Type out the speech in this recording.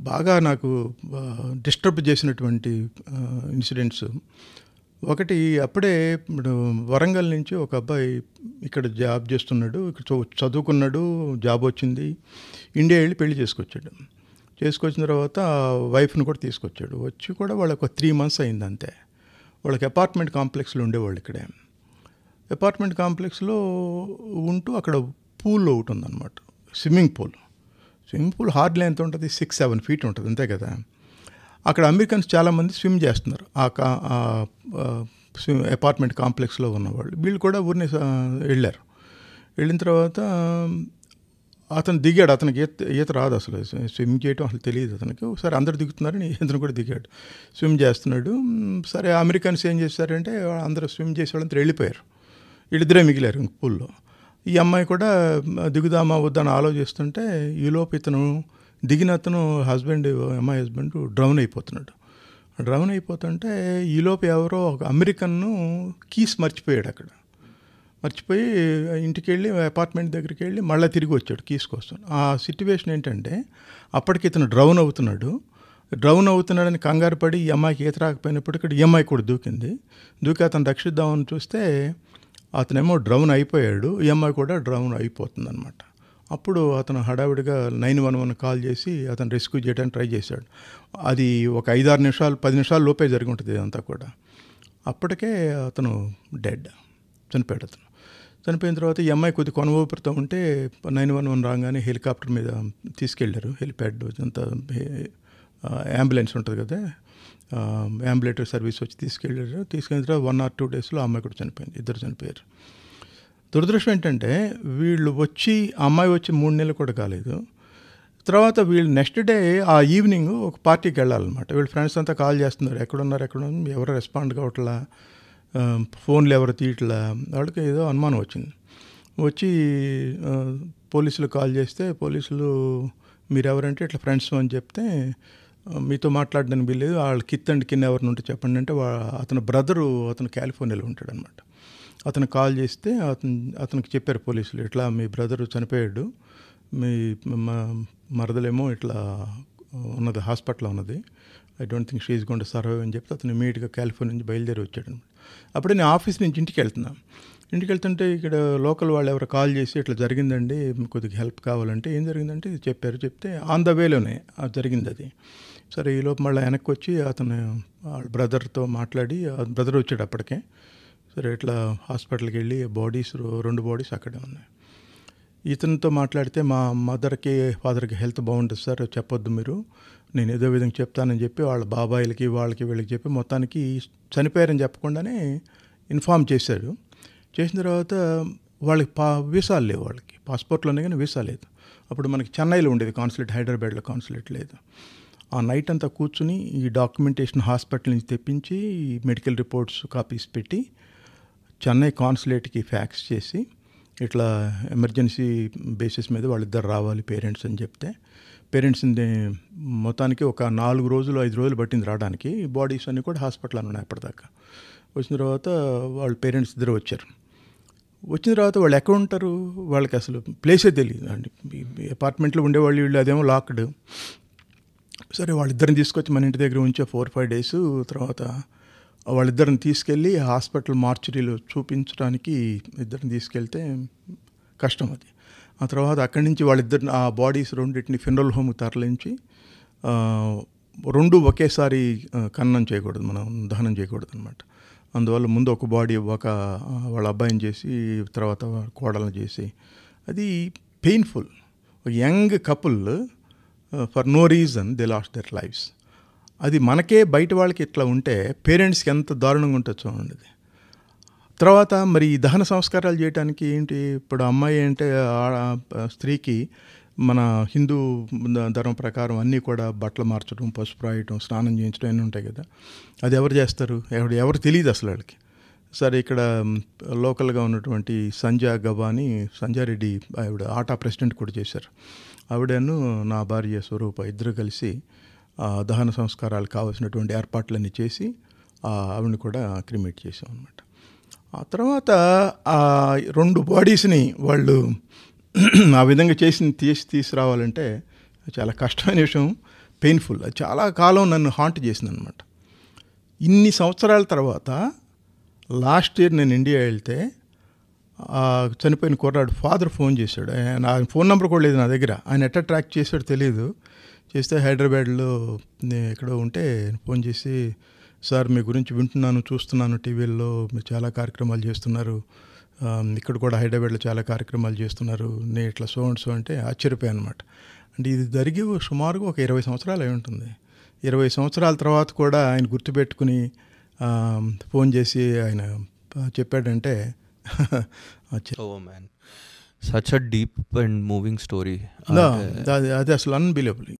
బాగా నాకు డిస్టర్బ్ చేసినటువంటి ఇన్సిడెంట్స్ ఒకటి. అప్పుడే ఇప్పుడు వరంగల్ నుంచి ఒక అబ్బాయి ఇక్కడ జాబ్ చేస్తున్నాడు, ఇక్కడ చదువుకున్నాడు, జాబ్ వచ్చింది, ఇండియా వెళ్ళి పెళ్లి చేసుకొచ్చాడు. చేసుకొచ్చిన తర్వాత వైఫ్ని కూడా తీసుకొచ్చాడు. వచ్చి కూడా వాళ్ళకి ఒక 3 months అయింది అంతే. వాళ్ళకి అపార్ట్మెంట్ కాంప్లెక్స్లో ఉండేవాళ్ళు ఇక్కడే. అపార్ట్మెంట్ కాంప్లెక్స్లో ఉంటూ అక్కడ పూల్ ఒకటి ఉందన్నమాట, స్విమ్మింగ్ పూల్ హార్డ్లీ ఎంత ఉంటుంది, 6-7 feet ఉంటుంది అంతే కదా. అక్కడ అమెరికన్స్ చాలామంది స్విమ్ చేస్తున్నారు అపార్ట్మెంట్ కాంప్లెక్స్లో ఉన్నవాళ్ళు. వీళ్ళు కూడా ఊరిని వెళ్ళారు. వెళ్ళిన తర్వాత అతను దిగాడు. అతనికి ఈత రాదు, అసలు స్విమ్ చేయటం అసలు తెలియదు అతనికి. ఒకసారి అందరు దిగుతున్నారని ఇతను కూడా దిగాడు, స్విమ్ చేస్తున్నాడు. సరే అమెరికన్స్ ఏం చేశారంటే అందరూ స్విమ్ చేసే వాళ్ళంతా వెళ్ళిపోయారు, వీళ్ళిద్దరే మిగిలారు ఇంక పూల్లో. ఈ అమ్మాయి కూడా దిగుదామా వద్దని ఆలోచిస్తుంటే ఈలోపు ఇతను దిగిన అతను అమ్మాయి హస్బెండ్ డ్రౌన్ అయిపోతుంటే ఈలోపు ఎవరో ఒక అమెరికన్ను కీస్ మర్చిపోయాడు అక్కడ. మర్చిపోయి ఇంటికి వెళ్ళి అపార్ట్మెంట్ దగ్గరికి వెళ్ళి మళ్ళీ తిరిగి వచ్చాడు కీస్ కోసం. ఆ సిట్యువేషన్ ఏంటంటే అప్పటికి ఇతను డ్రౌన్ అవుతున్నాడని కంగారు పడి ఈ అమ్మాయికి ఈత రాకపోయినప్పటికీ ఈ అమ్మాయి కూడా దూకి అతను రక్షిద్దామని చూస్తే అతనేమో డ్రౌన్ అయిపోయాడు, ఈ అమ్మాయి కూడా డ్రౌన్ అయిపోతుంది అనమాట. అప్పుడు అతను హడావిడిగా 911 కాల్ చేసి అతను రెస్క్యూ చేయడానికి ట్రై చేశాడు. అది ఒక 5-6 నిమిషాలు 10 నిమిషాల లోపే జరిగి ఉంటుంది ఇదంతా కూడా. అప్పటికే అతను చనిపోయాడు. చనిపోయిన తర్వాత ఈ అమ్మాయి కొద్ది కొనవూపిరితో ఉంటే 911 రాగానే హెలికాప్టర్ మీద తీసుకెళ్లారు. హెలిప్యాడ్ అంతా అంబులెన్స్ ఉంటుంది కదా, అంబులేటరీ సర్వీస్ వచ్చి తీసుకెళ్ళిన తర్వాత 1 or 2 daysలో అమ్మాయి కూడా చనిపోయింది. ఇద్దరు చనిపోయారు. దురదృష్టం ఏంటంటే అమ్మాయి వచ్చి 3 నెలలు కూడా కాలేదు. తర్వాత వీళ్ళు నెక్స్ట్ డే ఆ ఈవినింగ్ ఒక పార్టీకి వెళ్ళాలన్నమాట. వీళ్ళ ఫ్రెండ్స్ అంతా కాల్ చేస్తున్నారు, ఎక్కడున్నారు ఎవరు రెస్పాండ్ కావట్లా, ఫోన్లు ఎవరు తీయట్లా. వాళ్ళకి ఏదో అనుమానం వచ్చి పోలీసులు కాల్ చేస్తే పోలీసులు మీరెవరంటే ఇట్లా ఫ్రెండ్స్ అని చెప్తే మీతో మాట్లాడడానికి వీల్లేదు, వాళ్ళు కింద ఎవరిని ఉంటే చెప్పండి అంటే అతని బ్రదరు అతను కాలిఫోర్నియాలో ఉంటాడనమాట. అతను కాల్ చేస్తే అతనికి చెప్పారు పోలీసులు, ఇట్లా మీ బ్రదరు చనిపోయాడు, మీ మరదలేమో ఇట్లా ఉన్నది, హాస్పిటల్లో ఉన్నది, I don't think she is going to survive అని చెప్తే అతను ఇమీడియట్గా కాలిఫోర్నియా నుంచి బయలుదేరి వచ్చాడు అనమాట. అప్పుడే నేను ఆఫీస్ నుంచి ఇంటికి వెళ్తుంటే ఇక్కడ లోకల్ వాళ్ళు ఎవరు కాల్ చేసి ఇట్లా జరిగిందండి, కొద్దిగా హెల్ప్ కావాలంటే ఏం జరిగిందంటే ఇది చెప్తే ఆన్ ద వేలోనే జరిగింది అది. సరే ఈలోపు మళ్ళీ వెనక్కి వచ్చి అతను వాళ్ళ బ్రదర్తో మాట్లాడి, బ్రదర్ వచ్చాడు అప్పటికే. సరే ఇట్లా హాస్పిటల్కి వెళ్ళి 2 బాడీస్ అక్కడే ఉన్నాయి. ఇతనితో మాట్లాడితే మా మదర్కి ఫాదర్కి హెల్త్ బాగుంటుంది సార్, చెప్పొద్దు మీరు, నేను ఏదో విధంగా చెప్తానని చెప్పి వాళ్ళ బాబాయిలకి వీళ్ళకి చెప్పి మొత్తానికి చనిపోయారని చెప్పకుండానే ఇన్ఫామ్ చేశాడు. చేసిన తర్వాత వాళ్ళకి వీసాలు లేవు, వాళ్ళకి పాస్పోర్ట్లు ఉన్నాయి కానీ వీసా లేదు. అప్పుడు మనకి చెన్నైలో ఉండేది కాన్సులేట్, హైదరాబాద్లో కాన్సులేట్ లేదు. ఆ నైట్ అంతా కూర్చుని ఈ డాక్యుమెంటేషన్ హాస్పిటల్ నుంచి తెప్పించి మెడికల్ రిపోర్ట్స్ కాపీస్ పెట్టి చెన్నై కాన్సులేట్కి ఫ్యాక్స్ చేసి ఇట్లా ఎమర్జెన్సీ బేసిస్ మీద వాళ్ళిద్దరు రావాలి పేరెంట్స్ అని చెప్తే, పేరెంట్స్ని మొత్తానికి ఒక 4 రోజులు 5 రోజులు పట్టింది రావడానికి. బాడీస్ అన్నీ కూడా హాస్పిటల్లో ఉన్నాయి అప్పటిదాకా. వచ్చిన తర్వాత వాళ్ళ పేరెంట్స్ ఇద్దరు వచ్చారు. వచ్చిన తర్వాత వాళ్ళు ఎక్కడ ఉంటారు, వాళ్ళకి అసలు ప్లేసే తెలియదు అండి. అపార్ట్మెంట్లో ఉండేవాళ్ళు వీళ్ళు, అదేమో లాక్డ్. సరే వాళ్ళిద్దరిని తీసుకొచ్చి మన ఇంటి దగ్గర ఉంచే 4-5 days. తర్వాత వాళ్ళిద్దరిని తీసుకెళ్ళి హాస్పిటల్ మార్చురీలో చూపించడానికి ఇద్దరిని తీసుకెళ్తే కష్టం అది. ఆ తర్వాత అక్కడి నుంచి వాళ్ళిద్దరిని ఆ బాడీస్ రెండింటిని ఫినరల్ హోమ్కి తరలించి 2 ఒకేసారి దహనం చేయకూడదు అనమాట. అందువల్ల ముందు ఒక బాడీ వాళ్ళ అబ్బాయిని చేసి తర్వాత కోడలను చేసి, అది painful. Young couple for no reason they lost their lives. అది మనకే బయట వాళ్ళకి ఇట్లా ఉంటే పేరెంట్స్కి ఎంత దారుణంగా ఉంటుందో చూడండి. తర్వాత మరి ఈ దహన సంస్కారాలు చేయడానికి ఏంటి, ఇప్పుడు అమ్మాయి అంటే స్త్రీకి మన హిందూ ధర్మం ప్రకారం అన్నీ కూడా బట్టలు మార్చడం, పసుపు రాయటం, స్నానం చేయించడం అన్నీ ఉంటాయి కదా. అది ఎవరు చేస్తారు, ఎవరు తెలియదు అసలు వాళ్ళకి. సరే ఇక్కడ లోకల్గా ఉన్నటువంటి సంజారెడ్డి ఆవిడ ఆటా ప్రెసిడెంట్ కూడా చేశారు. ఆవిడను నా భార్య స్వరూప ఇద్దరు కలిసి దహన సంస్కారాలు కావాల్సినటువంటి ఏర్పాట్లన్నీ చేసి ఆవిడని కూడా క్రిమేట్ చేసాం అనమాట. ఆ తర్వాత 2 బాడీస్ని వాళ్ళు ఆ విధంగా తీసుకురావాలంటే చాలా కష్టమైన విషయం. పెయిన్ఫుల్. చాలా కాలం నన్ను హాంట్ చేసిందనమాట. ఇన్ని సంవత్సరాల తర్వాత లాస్ట్ ఇయర్ నేను ఇండియా వెళ్తే చనిపోయిన కుర్రాడు ఫాదర్ ఫోన్ చేశాడు. నా ఫోన్ నెంబర్ కూడా లేదు నా దగ్గర. ఆయన ఎట్లా ట్రాక్ చేశాడో తెలియదు. చేస్తే హైదరాబాద్లో ఎక్కడో ఉంటే ఫోన్ చేసి, సార్ మీ గురించి వింటున్నాను, చూస్తున్నాను టీవీల్లో, మీరు చాలా కార్యక్రమాలు చేస్తున్నారు, ఇక్కడ కూడా హైదరాబాద్లో చాలా కార్యక్రమాలు చేస్తున్నారు, నేను ఇట్లా సో అండ్ సో అంటే ఆశ్చర్యపోయాను అనమాట. అంటే ఇది జరిగి సుమారుగా ఒక 20 సంవత్సరాలు అయి ఉంటుంది. 20 సంవత్సరాల తర్వాత కూడా ఆయన గుర్తుపెట్టుకుని ఫోన్ చేసి ఆయన చెప్పాడంటే man, such a deep and moving story. అది అసలు అన్బిలీవబుల్.